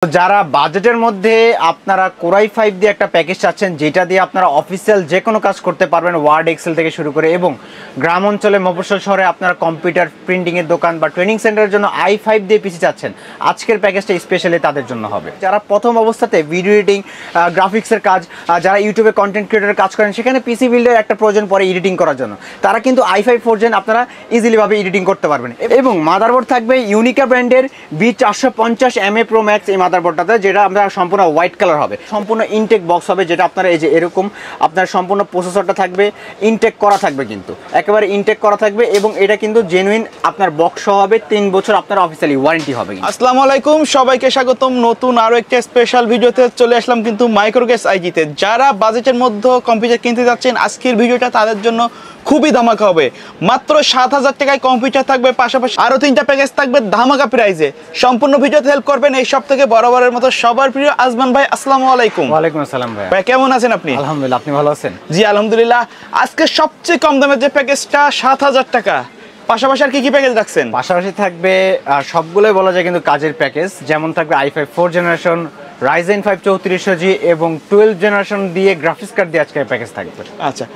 যারা বাজেটের মধ্যে আপনারা কোরাই 5 দিয়ে একটা প্যাকেজ চাচ্ছেন যেটা দিয়ে আপনারা অফিসিয়াল যে কোনো কাজ করতে পারবেন, ওয়ার্ড এক্সেল থেকে শুরু করে, এবং গ্রাম অঞ্চলে মফস্বল শহরে আপনারা কম্পিউটার প্রিন্টিংয়ের দোকান বা ট্রেনিং সেন্টারের জন্য i5 দিয়ে পিসি চাচ্ছেন, আজকের প্যাকেজটা স্পেশালি তাদের জন্য হবে। যারা প্রথম অবস্থাতে ভিডিও এডিটিং, গ্রাফিক্সের কাজ, যারা ইউটিউবে কন্টেন্ট ক্রিয়েটরের কাজ করেন, সেখানে পিসি বিল্ডের একটা প্রয়োজন পড়ে এডিটিং করার জন্য, তারা কিন্তু i5 4 জেন আপনারা ইজিলিভাবে এডিটিং করতে পারবেন। এবং মাদারবোর্ড থাকবে ইউনিকা ব্র্যান্ডের B450MA Pro Max এই মাদারবোর্ডটাতে, যেটা আমরা সম্পূর্ণ হোয়াইট কালার হবে, সম্পূর্ণ ইনটেক বক্স হবে, যেটা আপনারা এই যে এরকম আপনার সম্পূর্ণ প্রসেসরটা থাকবে ইনটেক করা থাকবে, কিন্তু একেবারে ইনটেক করা থাকবে, এবং এটা কিন্তু জেনুইন আপনার বক্স হবে, 3 বছর আপনার অফিসিয়ালি ওয়ারেন্টি হবে। আসসালামু আলাইকুম, সবাইকে স্বাগতম নতুন আরো একটা স্পেশাল ভিডিওতে। চলে আসলাম কিন্তু মাইক্রোগেস আইজিতে। যারা বাজেটের মধ্যে কম্পিউটার কিনতে যাচ্ছেন, আজকের ভিডিওটা তাদের জন্য খুবই ধামাকা হবে। মাত্র 7000 টাকায় কম্পিউটার থাকবে, পাশাপাশি আরো 3টা প্যাকেজ থাকবে ধামাকা প্রাইসে। সম্পূর্ণ ভিডিওতে হেল্প করবেন এই সব থেকে বরাবরের মতো সবার প্রিয় আজমান ভাই। আসসালামু আলাইকুম। ওয়ালাইকুম আসসালাম ভাই। ভাই কেমন আছেন আপনি? আলহামদুলিল্লাহ, আপনি ভালো আছেন? জি আলহামদুলিল্লাহ। আজকে সবচেয়ে কম দামের যে প্যাকেজটা 7000 টাকা, পাশাপাশি আর কি কি প্যাকেজ রাখছেন? পাশাপাশি থাকবে সবগুলোই বলা যায় কিন্তু কাজের প্যাকেজ, যেমন থাকবে i5 4 জেনারেশন, Ryzen 5 3400G এবং 12 জেনারেশন দিয়ে গ্রাফিক্স কার্ড দিয়ে আজকের প্যাকেজ থাকবে। আচ্ছা,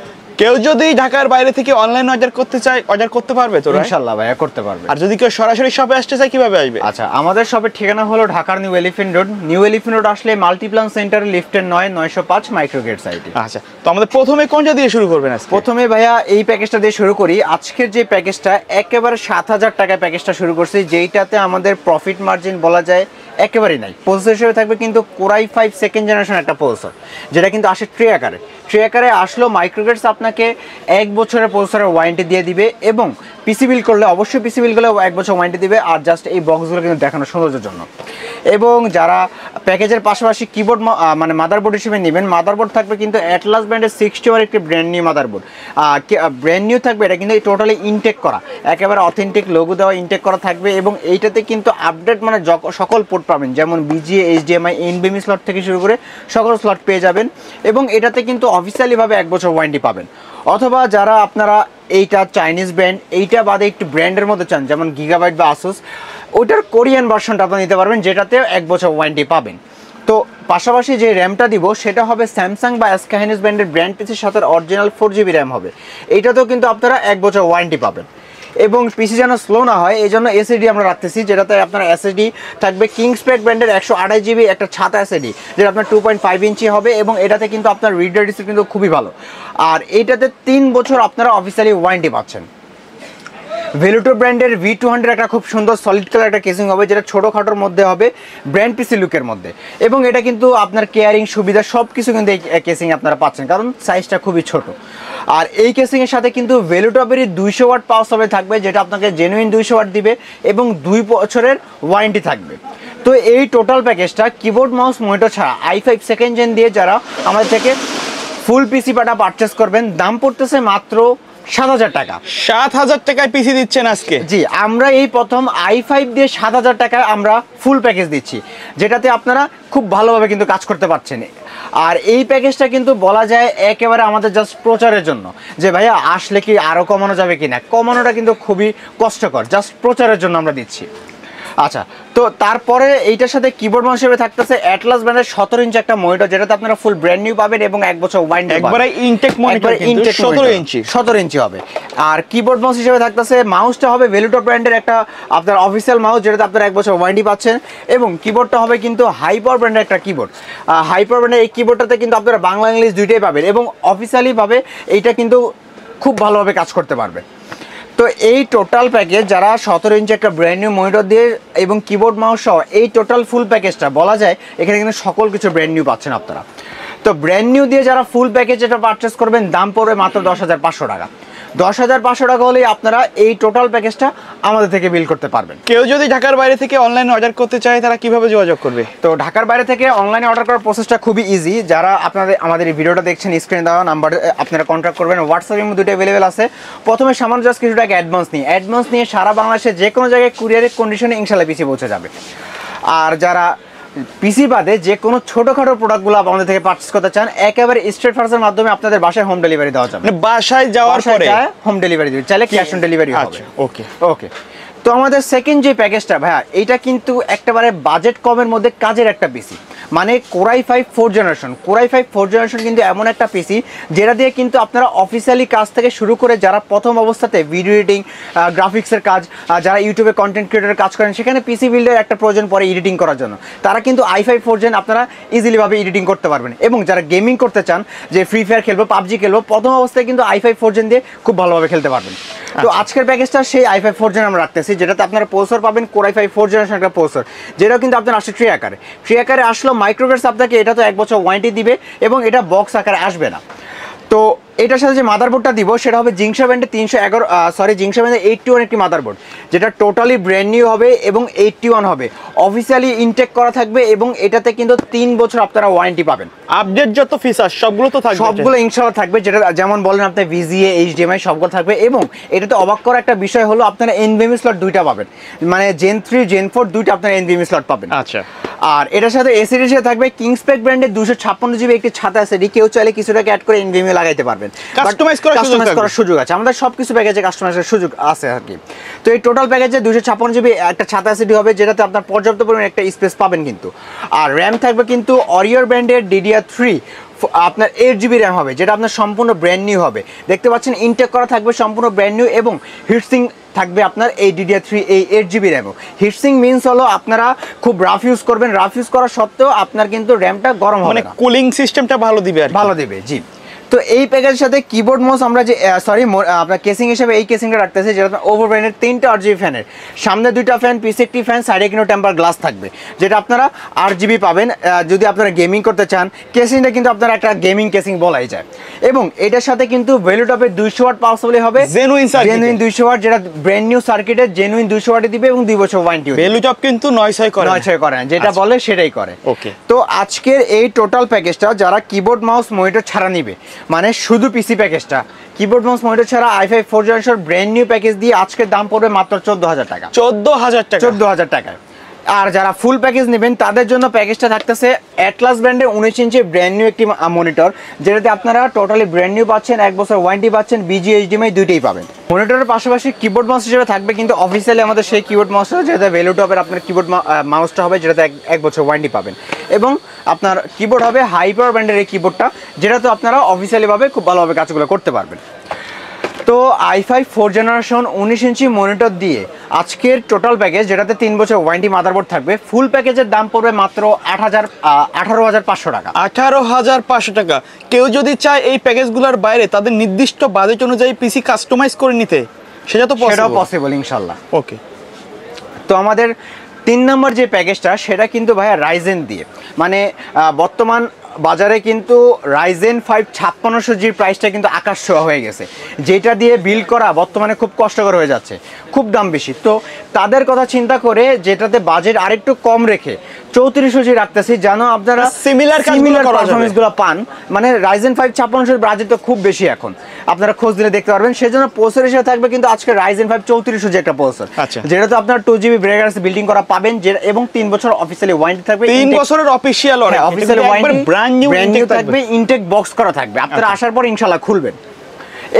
কেউ যদি ঢাকার বাইরে থেকে অনলাইন অর্ডার করতে চায়, অর্ডার করতে পারবে তো? ইনশাআল্লাহ ভাইয়া করতে পারবে। আর যদি কেউ সরাসরি শপে আসতে চায় কিভাবে আসবে? আচ্ছা, আমাদের শপের ঠিকানা হলো ঢাকার new elephant road. New elephant road আসলে মাল্টিপ্লান সেন্টারে লিফটের 905 মাইক্রোগেট সাইটে। আচ্ছা, তো আমাদের প্রথমে কোনটা দিয়ে শুরু করবেন আজকে? প্রথমে ভাইয়া এই প্যাকেজটা দিয়ে শুরু করি। আজকের যে প্যাকেজটা একেবারে 7000 টাকায় প্যাকেজটা শুরু করছি, যেইটাতে আমাদের প্রফিট মার্জিন বলা যায় একেবারেই নাই। প্রসেসর হিসেবে থাকবে কিন্তু কোরাই 5 সেকেন্ড জেনারেশন একটা প্রসেসর, যেটা কিন্তু আসে ট্রে আকারে। ট্রে আকারে আসলেও মাইক্রোগেটস আপনাকে 1 বছরের প্রসেসরের ওয়ারেন্টি দিয়ে দিবে, এবং পিসি বিল করলে অবশ্যই পিসি বিল করলে 1 বছর ওয়ারেন্টি দিবে। আর জাস্ট এই বক্সগুলো কিন্তু দেখানো সৌন্দর্যের জন্য। এবং যারা প্যাকেজের পাশাপাশি কিবোর্ড মানে মাদারবোর্ড হিসেবে নেবেন, মাদারবোর্ড থাকবে কিন্তু অ্যাটলাস ব্র্যান্ডের 60 ওয়ার একটি brand new motherboard. Brand new থাকবে, এটা কিন্তু টোটালি ইনটেক করা, একেবারে অথেন্টিক লোগো দেওয়া ইনটেক করা থাকবে। এবং এইটাতে কিন্তু আপডেট মানে সকল পোর্ট পাবেন, যেমন BGA, HDMI, NVMe স্লট থেকে শুরু করে সকল স্লট পেয়ে যাবেন। এবং এটাতে কিন্তু অফিসিয়ালিভাবে 1 বছর ওয়ারেন্টি পাবেন। অথবা যারা আপনারা এইটা চাইনিজ ব্র্যান্ড, এইটা বাদে একটু ব্র্যান্ডের মধ্যে চান, যেমন গিগাবাইট বা আসুস, ওইটার কোরিয়ান ভার্সনটা আপনারা নিতে পারবেন, যেটাতে 1 বছর ওয়ারেন্টি পাবেন। তো পাশাপাশি যে র্যামটা দিব সেটা হবে স্যামসাং বা এসকে হাইনিস ব্র্যান্ডের ব্র্যান্ড পিসির সাথে অরিজিনাল 4GB র্যাম হবে। এইটাতেও কিন্তু আপনারা 1 বছর ওয়ারেন্টি পাবেন। এবং পিসি যেন স্লো না হয় এই জন্য এসএসডি আমরা রাখতেছি, যেটাতে আপনার এসএসডি থাকবে কিংসপ্যাড ব্র্যান্ডের 128GB একটা ছাতা এসএসডি, যেটা আপনার 2.5 ইঞ্চি হবে। এবং এটাতে কিন্তু আপনার রিড রেডিসি কিন্তু খুবই ভালো। আর এইটাতে 3 বছর আপনারা অফিসিয়ালি ওয়ারেন্টি পাচ্ছেন। ভেলুটো ব্র্যান্ডের V200 একটা খুব সুন্দর সলিড কালার একটা কেসিং হবে, যেটা ছোটোখাটোর মধ্যে হবে, ব্র্যান্ড পিসি লুকের মধ্যে। এবং এটা কিন্তু আপনার কেয়ারিং সুবিধা সব কিছু কিন্তু এই কেসিং আপনারা পাচ্ছেন, কারণ সাইজটা খুবই ছোট। আর এই কেসিংয়ের সাথে কিন্তু ভেলুটপেরই 200 ওয়াট পাওয়ার সাপ্লাই থাকবে, যেটা আপনাকে জেনুইন 200 ওয়াট দিবে, এবং 2 বছরের ওয়ারেন্টি থাকবে। তো এই টোটাল প্যাকেজটা কিবোর্ড মাউস মনিটর ছাড়া i5 সেকেন্ড জেন দিয়ে যারা আমাদের থেকে ফুল পিসি পাটা পারচেস করবেন, দাম পড়তেছে মাত্র 7000 টাকা। 7000 টাকায় পিসি দিচ্ছেন আজকে? জি, আমরা এই প্রথম i5 দিয়ে 7000 টাকায় আমরা ফুল প্যাকেজ দিচ্ছি, যেটাতে আপনারা খুব ভালোভাবে কিন্তু কাজ করতে পারছেন। আর এই প্যাকেজটা কিন্তু বলা যায় একেবারে আমাদের জাস্ট প্রচারের জন্য, যে ভাইয়া আসলে কি আরও কমানো যাবে কি না, কমানোটা কিন্তু খুবই কষ্টকর, জাস্ট প্রচারের জন্য আমরা দিচ্ছি। আচ্ছা, তো তারপরে এইটার সাথে কিবোর্ড মাউস হিসেবে থাকতেছে অ্যাটলাস ব্র্যান্ডের 17 ইঞ্চি একটা মনিটর, যেটাতে আপনারা ফুল ব্র্যান্ড নিউ পাবেন এবং 1 বছর ওয়ারেন্টি পাবেন। একবারে ইনটেক মনিটর, কিন্তু 17 ইঞ্চি হবে। আর কিবোর্ড মাউস হিসেবে থাকতেছে মাউসটা হবে ভেলুটো ব্র্যান্ডের একটা আপনার অফিসিয়াল মাউস, যেটাতে আপনারা 1 বছর ওয়ারেন্টি পাচ্ছেন। এবং কিবোর্ডটা হবে কিন্তু হাইপাওয়ার ব্র্যান্ডের একটা কিবোর্ড। হাইপাওয়ার ব্র্যান্ডের এই কিবোর্ডটাতে কিন্তু আপনারা বাংলা ইংলিশ দুইটাই পাবেন, এবং অফিসিয়ালিভাবে এইটা কিন্তু খুব ভালোভাবে কাজ করতে পারবে। তো এই টোটাল প্যাকেজ যারা 17 ইঞ্চি একটা ব্র্যান্ড নিউ মনিটর দিয়ে এবং কিবোর্ড মাউস সহ এই টোটাল ফুল প্যাকেজটা বলা যায় এখানে কিন্তু সকল কিছু ব্র্যান্ড নিউ পাচ্ছেন আপনারা। তো ব্র্যান্ড নিউ দিয়ে যারা ফুল প্যাকেজ এটা পারচেস করবেন, দাম পড়বে মাত্র 10,500 টাকা। 10,500 টাকা হলেই আপনারা এই টোটাল প্যাকেজটা আমাদের থেকে বিল করতে পারবেন। কেউ যদি ঢাকার বাইরে থেকে অনলাইনে অর্ডার করতে চায়, তারা কিভাবে যোগাযোগ করবে? তো ঢাকার বাইরে থেকে অনলাইনে অর্ডার করার প্রসেসটা খুবই ইজি। যারা আমাদের এই ভিডিওটা দেখছেন, স্ক্রিনে দেওয়া নাম্বারে আপনারা কন্ট্যাক্ট করবেন। হোয়াটসঅ্যাপের মধ্যে দুটো অ্যাভেলেবেল আছে। প্রথমে সামান্য জাস্ট কিছু টাকা অ্যাডভান্স নিয়ে সারা বাংলাদেশে যে কোনো জায়গায় কুরিয়ারের কন্ডিশনে ইনশাল্লাহ পিসি পৌঁছে যাবে। আর যারা পিসি বাদে যে কোনো ছোটখাটো প্রোডাক্টগুলো আমাদের থেকে পারচেজ করতে চান, একেবারে স্ট্রেট ফার্সের মাধ্যমে আপনাদের বাসায় হোম ডেলিভারি দেওয়া যাবে। বাসায় যাওয়ার পরে হোম ডেলিভারি দিবে, চাইলে ক্যাশ অন ডেলিভারি হবে। ওকে। ওকে। তো আমাদের সেকেন্ড যে প্যাকেজটা ভাইয়া, এটা কিন্তু একেবারে বাজেট কমের মধ্যে কাজের একটা পিসি, মানে core i 5 4th generation. Core i 5 4th generation কিন্তু এমন একটা পিসি যেটা দিয়ে কিন্তু আপনারা অফিসিয়ালি কাজ থেকে শুরু করে যারা প্রথম অবস্থাতে ভিডিও এডিটিং, গ্রাফিক্সের কাজ, যারা ইউটিউবে কন্টেন্ট ক্রিয়েটরের কাজ করেন, সেখানে পিসি বিল্ডের একটা প্রয়োজন পড়ে এডিটিং করার জন্য, তারা কিন্তু i5 4th জেন আপনারা ইজিলিভাবে এডিটিং করতে পারবেন। এবং যারা গেমিং করতে চান, যে ফ্রি ফায়ার খেলবো, পাবজি খেলবো, প্রথম অবস্থায় কিন্তু i5 4th জেন দিয়ে খুব ভালোভাবে খেলতে পারবেন। তো আজকের প্যাকেজটা সেই i5 4th জেন আমরা রাখতেছি, যেটাতে আপনারা প্রসেসর পাবেন কোরাই 5 4th জেনারেশন একটা প্রসেসর, যেটাও কিন্তু আপনার আসছে ট্রি আকারে। ট্রি আকারে আসলো মাইক্রোগেটস আপনাকে এটা তো 1 বছর ওয়ারেন্টি দিবে এবং এটা বক্স আকারে আসবে না। তো এটার সাথে যে মাদারবোর্ডটা দিব সেটা হবে জিংশা ব্র্যান্ডের 81 একটি মাদারবোর্ড, যেটা টোটালি ব্র্যান্ড নিউ হবে এবং 81 হবে, অফিসিয়ালি ইনটেক করা থাকবে এবং এটাতে কিন্তু 3 বছর আপনারা ওয়ারেন্টি পাবেন। আপডেট যত ফিচার সবগুলো তো থাকবে, সবগুলো ইনশাআল্লাহ থাকবে, যেটা যেমন বলেন আপনি VGA HDMI সবগুলো থাকবে। এবং এটাতে অবাক করা একটা বিষয় হলো আপনারা NVMe স্লট দুইটা পাবেন, মানে Gen 3 Gen 4 দুইটা আপনারা NVMe স্লট পাবেন। আচ্ছা, আর এটার সাথে এসিডির সাথে থাকবে কিংসপেক ব্র্যান্ডের 256 GB একটি ছাতা এসিডি, কেউ চাইলে কিছু টাকা অ্যাড করে NVMe লাগাইতে পারবেন, কাস্টমাইজ করার সুযোগ আছে। আমাদের সবকিছু প্যাকেজে কাস্টমাইজের সুযোগ আছে আর কি। তো এই টোটাল প্যাকেজে 256 GB একটা ছাতা এসিডি হবে, যেটাতে আপনার পর্যাপ্ত পরিমাণে একটা স্পেস পাবেন কিন্তু। আর র্যাম থাকবে কিন্তু অরিওর ব্র্যান্ডের DDR3 আপনার 8 GB র্যাম হবে, যেটা আপনার সম্পূর্ণ ব্র্যান্ড নিউ হবে। দেখতে পাচ্ছেন ইনটেক করা থাকবে সম্পূর্ণ ব্র্যান্ড নিউ এবং হিটসিং থাকবে আপনার এই DDR3 এই 8 GB র্যামও। হিটসিং মিনস হলো আপনারা খুব রাফ ইউজ করবেন, রাফ ইউজ করা সত্ত্বেও আপনার কিন্তু র্যামটা গরম হবে না, কুলিং সিস্টেমটা ভালো দিবে আর ভালো দিবে। জি, তো এই প্যাকেজের সাথে কিবোর্ড মাউস আমরা যে আপনার কেসিং হিসেবে এই কেসিংটা রাখতেছি, যেটা আপনার ওভার ব্র্যান্ডের 3টা RGB ফ্যানের, সামনে 2টা ফ্যান, পিছে একটি ফ্যান, সাইডে কিন্তু টেম্পার গ্লাস থাকবে, যেটা আপনারা RGB পাবেন। যদি আপনারা গেমিং করতে চান, কেসিংটা কিন্তু আপনারা একটা গেমিং কেসিং বলাই যায়। এবং এটার সাথে কিন্তু ভ্যালুটপের 200 ওয়াট পাওয়ার সাপ্লাই হবে, জেনুইন 200 ওয়াট, যেটা ব্র্যান্ড নিউ সার্কিটের জেনুইন 200 ওয়াটে দিবে এবং 2 বছর ওয়ারেন্টি। ভ্যালুটপ কিন্তু 9 করে না, যেটা বলে সেটাই করে। ওকে, তো আজকের এই টোটাল প্যাকেজটা যারা কিবোর্ড মাউস মনিটর ছাড়া নিবে, মানে শুধু পিসি প্যাকেজটা, কিবোর্ড মাউস মনিটর ছাড়া i5 4th generation brand new package দিয়ে আজকের দাম পড়বে মাত্র 14,000 টাকা। 14,000 টাকায়। আর যারা ফুল প্যাকেজ নেবেন তাদের জন্য প্যাকেজটা থাকতেছে অ্যাটলাস ব্র্যান্ডের 19 ইঞ্চি ব্র্যান্ড নিউ একটি মনিটর, যেটাতে আপনারা টোটালি ব্র্যান্ড নিউ পাচ্ছেন, 1 বছর ওয়ারেন্টি পাচ্ছেন, VGA HDMI দুইটাই পাবেন। মনিটরের পাশাপাশি কিবোর্ড মাউস হিসেবে থাকবে কিন্তু অফিসিয়ালি আমাদের সেই কিবোর্ড মাউসটা, যেটা ভ্যালুটপের আপনার কিবোর্ড মাউসটা হবে, যেটাতে 1 বছর ওয়ারেন্টি পাবেন। এবং আপনার কিবোর্ড হবে হাই পাওয়ার ব্র্যান্ডের এই কিবোর্ডটা, যেটা তো আপনারা অফিসিয়ালিভাবে খুব ভালোভাবে কাজগুলো করতে পারবেন। তো i5 4th generation 19 inch monitor দিয়ে আজকের টোটাল প্যাকেজ, যেটাতে 3 বছর ওয়ারেন্টি মাদারবোর্ড থাকবে, ফুল প্যাকেজের দাম পড়বে মাত্র 18,500 টাকা। 18,500 টাকা। কেউ যদি চায় এই প্যাকেজগুলোর বাইরে তাদের নির্দিষ্ট বাজেট অনুযায়ী পিসি কাস্টমাইজ করে নিতে, সেটাও পসিবল ইনশাল্লাহ। ওকে, তো আমাদের 3 নম্বর যে প্যাকেজটা, সেটা কিন্তু ভাইয়া রাইজেন দিয়ে, মানে বর্তমান বাজারে কিন্তু রাইজেন 5 5600G প্রাইসটা কিন্তু আকাশ ছোঁয়া হয়ে গেছে, যেটা দিয়ে বিল্ড করা বর্তমানে খুব কষ্টকর হয়ে যাচ্ছে, খুব দাম বেশি। তো তাদের কথা চিন্তা করে যেটাতে বাজেট আরেকটু কম রেখে 3400G রাখতেছি, যেন আপনারা সিমিলার পারফরমেন্সগুলো পান। মানে রাইজেন 5 5600 বাজেট তো খুব বেশি, এখন আপনারা খোঁজ দিলে দেখতে পারবেন। সেজন্য প্রসেসর হিসেবে থাকবে কিন্তু আজকে রাইজেন 5 3400G একটা প্রসেসর, যেটা তো আপনার 2GB ব্রেগার্স বিল্ডিং করা পাবেন, এবং 3 বছর অফিসিয়ালি ওয়ারেন্টি থাকবে, 3 বছরের অফিসিয়াল ওয়ারেন্টি, ব্র্যান্ড নিউ থাকবে, ইনটেক বক্স করা থাকবে, আপনারা আসার পর ইনশাআল্লাহ খুলবেন।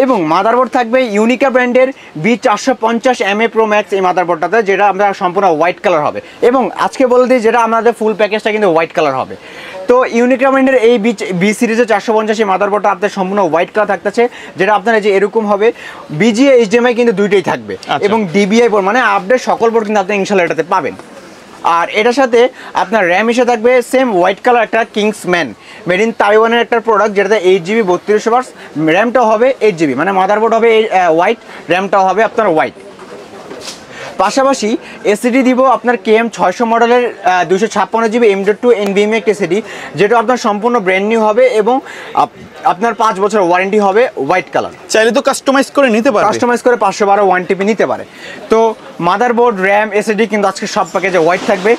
এবং মাদারবোর্ড থাকবে ইউনিকা ব্র্যান্ডের B450MA Pro Max এই মাদারবোর্ডটাতে, যেটা আমরা সম্পূর্ণ হোয়াইট কালার হবে। এবং আজকে বলে দিই, যেটা আমাদের ফুল প্যাকেজটা কিন্তু হোয়াইট কালার হবে। তো ইউনিকা ব্র্যান্ডের এই বি সিরিজের 450 মাদারবোর্ডটা আপনার সম্পূর্ণ হোয়াইট কালার থাকতেছে, যেটা আপনার যে এরকম হবে, VGA HDMI কিন্তু দুইটাই থাকবে, এবং DBI বোর্ড, মানে আপডেট সকল বোর্ড কিন্তু আপনি ইনশাআল্লাহ এটাতে পাবেন। আর এটার সাথে আপনার র্যাম হিসেবে থাকবে সেম হোয়াইট কালার একটা কিংসম্যান মেড ইন তাইওয়ানের একটা প্রোডাক্ট, যেটাতে 8GB 3200 ওয়াটস, র্যামটাও হবে 8GB, মানে মাদারবোর্ড হবে হোয়াইট, র্যামটাও হবে আপনার হোয়াইট। পাশাপাশি এসিডি দিব আপনার KM 600 মডেলের 256GB M.2 NVMe একটি এসিডি, যেটা আপনার সম্পূর্ণ ব্র্যান্ড নিউ হবে এবং আপনার 5 বছর ওয়ারেন্টি হবে, হোয়াইট কালার। চাইলে তো কাস্টমাইজ করে নিতে পারে, 512 1TB নিতে পারে। তো মাদারবোর্ড, র্যাম, এসিডি কিন্তু আজকে সব প্যাকেজে হোয়াইট থাকবে।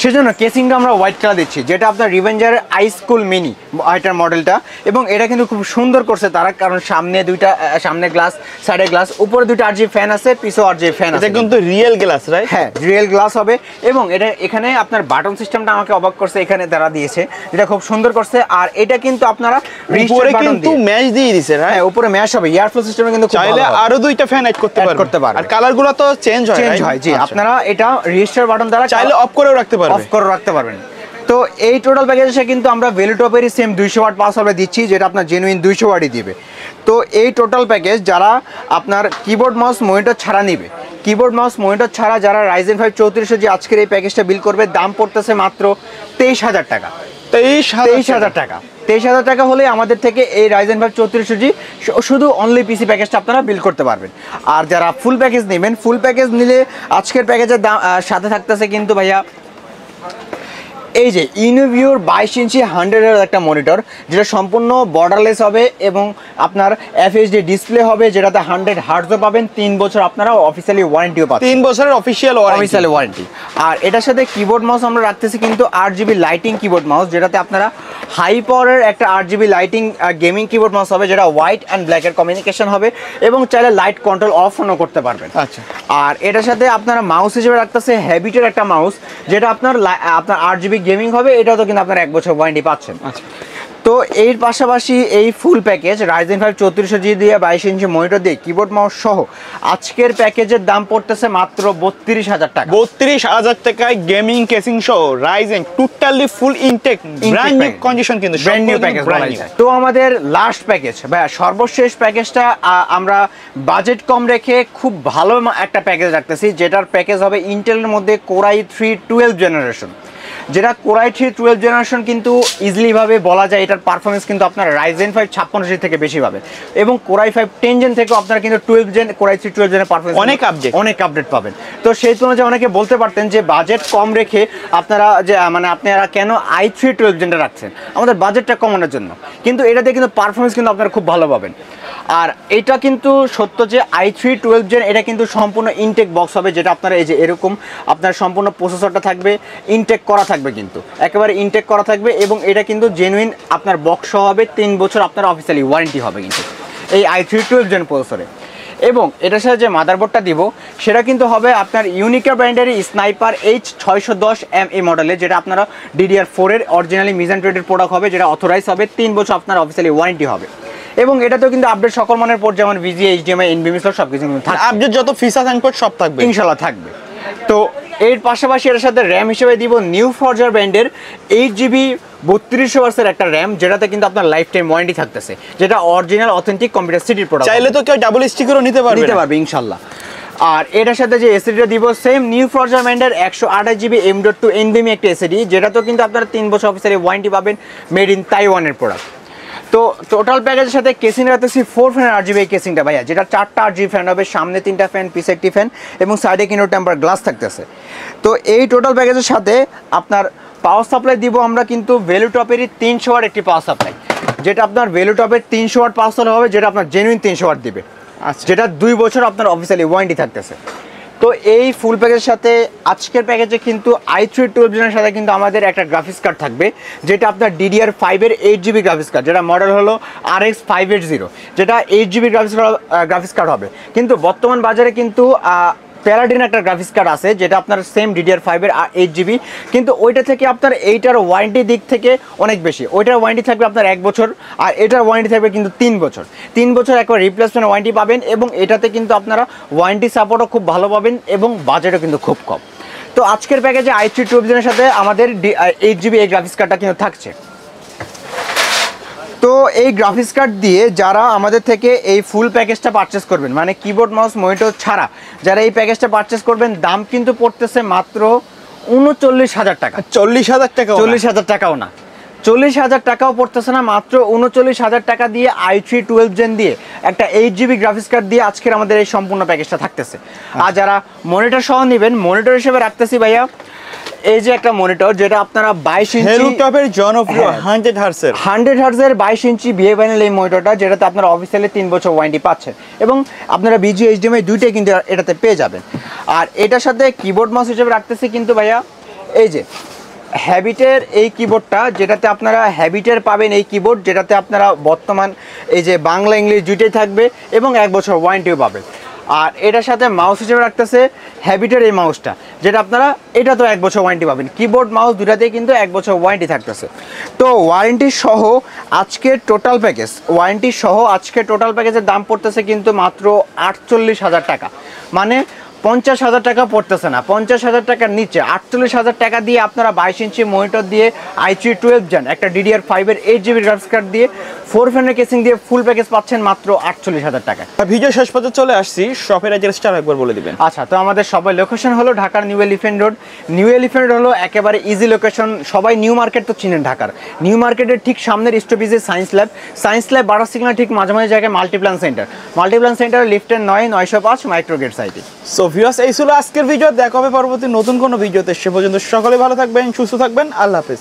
সেজন্য কেসিংটা আমরা হোয়াইট কালার দিচ্ছি, যেটা আপনার রিভেঞ্জার আই স্কুল মিনি এটার মডেলটা। এবং এটা কিন্তু খুব সুন্দর করছে তারা, কারণ সামনে গ্লাস, সাইডে গ্লাস, উপরে দুইটা আরজিবি ফ্যান আছে, পিছনে আরজিবি ফ্যান আছে। এটা কিন্তু রিয়েল গ্লাস, রাইট? হ্যাঁ, রিয়েল গ্লাস হবে। এবং এটা এখানে আপনার বাটন সিস্টেমটা আমাকে অবাক করছে, এখানে তারা দিয়েছে, যেটা খুব সুন্দর করছে। আর এটা কিন্তু আপনারা উপরে কিন্তু ম্যাশ দিয়ে দিয়েছে, রাইট? হ্যাঁ, উপরে ম্যাশ হবে, এয়ারফ্লো সিস্টেমে কিন্তু চাইলে আরো দুইটা ফ্যান অ্যাড করতে পারবে। আর কালারগুলো তো চেঞ্জ হয়। জি, আপনারা এটা রেজিস্টার বাটন দ্বারা চাইলে অফ করেও রাখতে পারবেন। তো এই টোটাল প্যাকেজে কিন্তু আমরা ভেলুটপেরই সেম 200 ওয়াট পাওয়ার সাপ্লাই দিচ্ছি, যেটা আপনার জেনুইন 200 ওয়াটই দিবে। তো এই টোটাল প্যাকেজ যারা আপনার কিবোর্ড মাউস মনিটর ছাড়া নিবে, কিবোর্ড মাউস মনিটর ছাড়া যারা Ryzen 5 3400 যে আজকের এই প্যাকেজটা বিল করবে, দাম পড়তেছে মাত্র 23,000 টাকা। 23,000 টাকা। 23,000 টাকা হলে আমাদের থেকে এই Ryzen 5 3400G শুধু অনলি পিসি প্যাকেজটা আপনারা বিল করতে পারবেন। আর যারা ফুল প্যাকেজ নেবেন, ফুল প্যাকেজ নিলে আজকের প্যাকেজের দাম সাথে থাকতেছে কিন্তু ভাইয়া এই যে ইনোভিওর 22 ইঞ্চি 100 একটা মনিটর, যেটা সম্পূর্ণ বর্ডারলেস হবে এবং আপনার এফএইচডি ডিসপ্লে হবে, যেটাতে 100 হার্টজও পাবেন, 3 বছর আপনারা অফিসিয়ালি ওয়ারেন্টিও পাবেন, 3 বছরের অফিসিয়াল ওয়ারেন্টি। আর এটার সাথে কিবোর্ড মাউস আমরা রাখতেছি কিন্তু 8GB লাইটিং কিবোর্ড মাউস, যেটাতে আপনারা হাই পাওয়ারের একটা 8GB lighting gaming keyboard mouse হবে, যেটা হোয়াইট অ্যান্ড ব্ল্যাকের কমিউনিকেশন হবে এবং চাইলে লাইট কন্ট্রোল অফ অনও করতে পারবেন। আচ্ছা। আর এটার সাথে আপনারা মাউস হিসেবে রাখতেছে হ্যাবিটের একটা মাউস, যেটা আপনার 8GB গেমিং হবে, এটাও তো কিন্তু আপনার 1 বছর ওয়ারেন্টি পাচ্ছেন। আচ্ছা। তো এর পাশাপাশি এই ফুল প্যাকেজ Ryzen 5 3400G দিয়ে 22 ইঞ্চি মনিটর দিয়ে কিবোর্ড মাউস সহ আজকের প্যাকেজের দাম পড়তেছে মাত্র 32,000 টাকা। 32,000 টাকায় গেমিং কেসিং সহ Ryzen totally full intact brand new condition, কিন্তু ব্র্যান্ড নিউ প্যাকেজ বলা যায়। তো আমাদের লাস্ট প্যাকেজ ভাই, সর্বশেষ প্যাকেজটা আমরা বাজেট কম রেখে খুব ভালো একটা প্যাকেজ রাখতেছি, যেটার প্যাকেজ হবে ইন্টেলের মধ্যে Core i3 12 জেনারেশন, যেটা Core i3 12 জেনারেশন কিন্তু ইজিলি ভাবে বলা যায় এটার পারফরমেন্স কিন্তু আপনার Ryzen 5 5600 থেকে বেশি পাবে, এবং Core i5 10 জেন থেকে আপনারা কিন্তু 12 জেন Core i3 12 জেনের পারফরমেন্স অনেক আপডেট পাবেন। তো সেই তুলনায় অনেকে বলতে পারতেন যে বাজেট কম রেখে আপনারা আপনারা কেন i3 12 জেনটা রাখছেন, আমাদের বাজেটটা কমানোর জন্য, কিন্তু এটাতে কিন্তু পারফরমেন্স কিন্তু আপনারা খুব ভালো পাবেন। আর এটা কিন্তু সত্য যে i3 12 জেন এটা কিন্তু সম্পূর্ণ ইনটেক বক্স হবে, যেটা আপনারা এই যে এরকম আপনার সম্পূর্ণ প্রসেসরটা থাকবে, ইনটেক করা থাকবে, কিন্তু একেবারে ইনটেক করা থাকবে, এবং এটা কিন্তু জেনুইন আপনার বক্স সহ হবে, 3 বছর আপনার অফিসিয়ালি ওয়ারেন্টি হবে কিন্তু এই i3 12 জেন প্রসেসরে। এবং এটার সাথে যে মাদারবোর্ডটা দিব সেটা কিন্তু হবে আপনার ইউনিকা ব্র্যান্ডের স্নাইপার H610M এই মডেলে, যেটা আপনারা DDR4 এর অরিজিনালি মিজান ট্রেডের প্রোডাক্ট হবে, যেটা অথরাইজ হবে, 3 বছর আপনার অফিসিয়ালি ওয়ারেন্টি হবে। এবং এটাতেও কিন্তু আপডেট সকল মানের পোর্ট, যেমন VGA, HDMI, NVMe সব কিছু থাকবে, আপডেট যত ফিচার সাপোর্ট সব থাকবে ইনশাআল্লাহ থাকবে। তো এর পাশাপাশি এর সাথে র্যাম হিসেবে দিব নিউ ফরজার ব্র্যান্ডের 8GB 3200 ওয়াটসের একটা র্যাম, যেটাতে কিন্তু আপনার লাইফ টাইম ওয়ারেন্টি থাকতেছে, যেটা অরিজিনাল অথেন্টিক কম্পিউটার সিটির প্রোডাক্ট, চাইলে তো কেউ ডাবল স্টিকারও নিতে পারবে ইনশাআল্লাহ। আর এটার সাথে যে এসএসডিটা দিব সেম নিউ ফরজার ব্র্যান্ডের 128GB M.2 NVMe একটা এসএসডি, যেটাতেও কিন্তু আপনারা 3 বছর অফিসিয়ালি ওয়ারেন্টি পাবেন, মেড ইন তাইওয়ানের প্রোডাক্ট। তো টোটাল প্যাকেজের সাথে কেসিং রাখতেছি 4 ফ্যানের RGB কেসিংটা ভাইয়া, যেটা 4টা RGB ফ্যান হবে, সামনে 3টা ফ্যান, পিছে একটি ফ্যান, এবং সাইডে কিন্তু টেম্পার গ্লাস থাকতেছে। তো এই টোটাল প্যাকেজের সাথে আপনার পাওয়ার সাপ্লাই দিব আমরা কিন্তু ভেলুটপেরই 300 ওয়াট একটি পাওয়ার সাপ্লাই, যেটা আপনার ভেলুটপের 300 ওয়াট পাওয়ার সাপ্লাই হবে, যেটা আপনার জেনুইন 300 ওয়াট দিবে, যেটা 2 বছর আপনার অফিসিয়ালি ওয়ারেন্টি থাকতেছে। তো এই ফুল প্যাকেজের সাথে আজকের প্যাকেজে কিন্তু i3 12 জেনের সাথে কিন্তু আমাদের একটা গ্রাফিক্স কার্ড থাকবে, যেটা আপনার DDR5 এর 8GB গ্রাফিক্স কার্ড, যেটা মডেল হলো RX 580, যেটা 8GB গ্রাফিক্স কার্ড হবে। কিন্তু বর্তমান বাজারে কিন্তু প্যারাডিন একটা গ্রাফিক্স কার্ড আছে, যেটা আপনার সেম DDR5 এর 8GB, কিন্তু ওইটা থেকে আপনার এইটার ওয়ারেন্টি দিক থেকে অনেক বেশি, ওইটার ওয়ারেন্টি থাকবে আপনার 1 বছর, আর এটার ওয়ারেন্টি থাকবে কিন্তু 3 বছর। 3 বছর একবার রিপ্লেসমেন্ট ওয়ারেন্টি পাবেন, এবং এটাতে কিন্তু আপনারা ওয়ারেন্টি সাপোর্টও খুব ভালো পাবেন, এবং বাজেটও কিন্তু খুব কম। তো আজকের প্যাকেজে i3 12 জেনের সাথে আমাদের 8GB এই গ্রাফিক্স কার্ডটা কিন্তু থাকছে। তো এই গ্রাফিক্স কার্ড দিয়ে যারা আমাদের থেকে এই ফুল প্যাকেজটা পারচেস করবেন, মানে কিবোর্ড মাউস মনিটর ছাড়া যারা এই প্যাকেজটা পারচেস করবেন, দাম কিন্তু পড়তেছে মাত্র 39,000 টাকা। 40,000 টাকা? 40,000 টাকাও না, 40,000 টাকাও পড়তেছে না, মাত্র 39,000 টাকা দিয়ে i3 12 জেন দিয়ে একটা 8GB গ্রাফিক্স কার্ড দিয়ে আজকের আমাদের এই সম্পূর্ণ প্যাকেজটা থাকতেছে। আর যারা মনিটর সহ নেবেন, মনিটর হিসেবে রাখতেছি ভাইয়া এই যে একটা মনিটর, যেটা আপনারা 22 ইঞ্চি ভেলুটপের জনপ্রিয় 100 হার্টজের 22 ইঞ্চি VA প্যানেল এই মনিটরটা, যেটাতে আপনারা অফিসিয়ালি 3 বছর ওয়ারেন্টি পাচ্ছেন, এবং আপনারা VGA HDMI দুইটাই কিন্তু এটাতে পেয়ে যাবেন। আর এটার সাথে কিবোর্ড মাউস হিসেবে রাখতেছি কিন্তু ভাইয়া এই যে হ্যাবিটের এই কিবোর্ডটা, যেটাতে আপনারা হ্যাবিটের পাবেন এই কিবোর্ড, যেটাতে আপনারা বর্তমান এই যে বাংলা ইংলিশ দুইটাই থাকবে এবং 1 বছর ওয়ারেন্টিও পাবেন। আর এটার সাথে মাউস হিসেবে রাখতেছে হ্যাবিটের এই মাউসটা, যেটা আপনারা এটা তো 1 বছর ওয়ারেন্টি পাবেন। কিবোর্ড মাউস দুটাতেই কিন্তু 1 বছর ওয়ারেন্টি থাকতেছে। তো ওয়ারেন্টি সহ আজকের টোটাল প্যাকেজ, ওয়ারেন্টি সহ আজকের টোটাল প্যাকেজের দাম পড়তেছে কিন্তু মাত্র 48,000 টাকা। মানে 50,000 টাকা পড়তেছে না, 50,000 টাকার নিচে 48,000 টাকা দিয়ে আপনারা 22 ইঞ্চি মনিটর দিয়ে i3 12 জেন একটা DDR5 8GB গ্রাফিক্স কার্ড দিয়ে 4 ফ্যানের কেসিং দিয়ে ফুল প্যাকেজ পাচ্ছেন মাত্র 48,000 টাকায়। ভিডিও শেষ পর্যন্ত চলে আসছি, শপের অ্যাড্রেসটা একবার বলে দিবেন। আচ্ছা, তো আমাদের সবাই লোকেশন হলো ঢাকার new elephant road. New elephant road হলো একেবারে ইজি লোকেশন, সবাই নিউ মার্কেট তো চিনেন ঢাকার। নিউ মার্কেটের ঠিক সামনের স্টপেজে সায়েন্স ল্যাব বাটার সিগন্যাল ঠিক মাঝামাঝি জায়গায় মাল্টিপ্ল্যান সেন্টার লিফটের 9/905 মাইক্রোগেট সাইটে। সো ভিউয়ার্স, এই ছিল আজকের ভিডিও। দেখা হবে পরবর্তী নতুন কোনো ভিডিওতে। সে পর্যন্ত সকলে ভালো থাকবেন, সুস্থ থাকবেন। আল্লাহ হাফেজ।